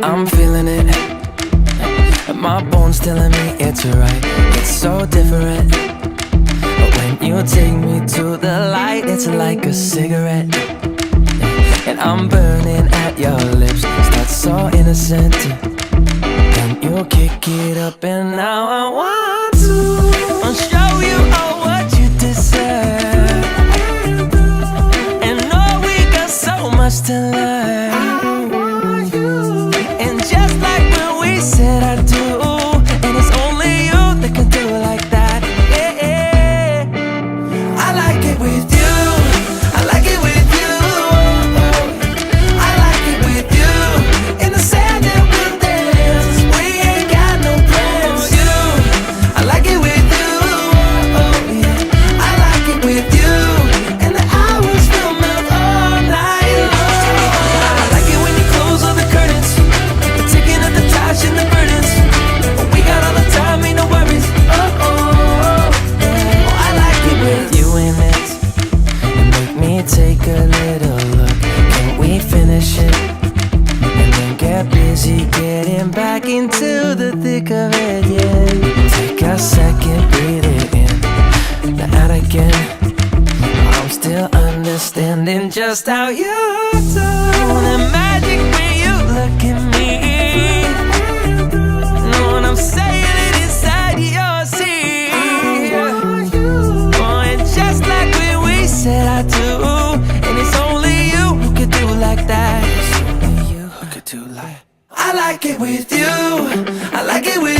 I'm feeling it, my bones telling me it's right. It's so different, but when you take me to the light, it's like a cigarette. And I'm burning at your lips, start so innocent. Then you kick it up and now I want to show you all what you deserve. And know we got so much to learn. And just like when we said I do, and it's only you that can do it like that. Yeah, I like it with you, I like it with you, I like it with you. In the sand that we'll dance, we ain't got no plans. You, I like it with you, yeah. I like it with you, and the hours will melt all night long. I like it when you close all the curtains, taking up the trash and the burdens. We got all the time, ain't no worries. I like it with you in it. And make me take a little look. Can we finish it? And then get busy getting back into the thick of it, yeah. Take a second, breathe it in, now out again. I'm still understanding just how you do the magic when you look at me. Know what I'm saying? It inside your seat. Oh, and just like when we said I do, and it's only you who could do like that. It's only you who could do like. I like it with you, I like it with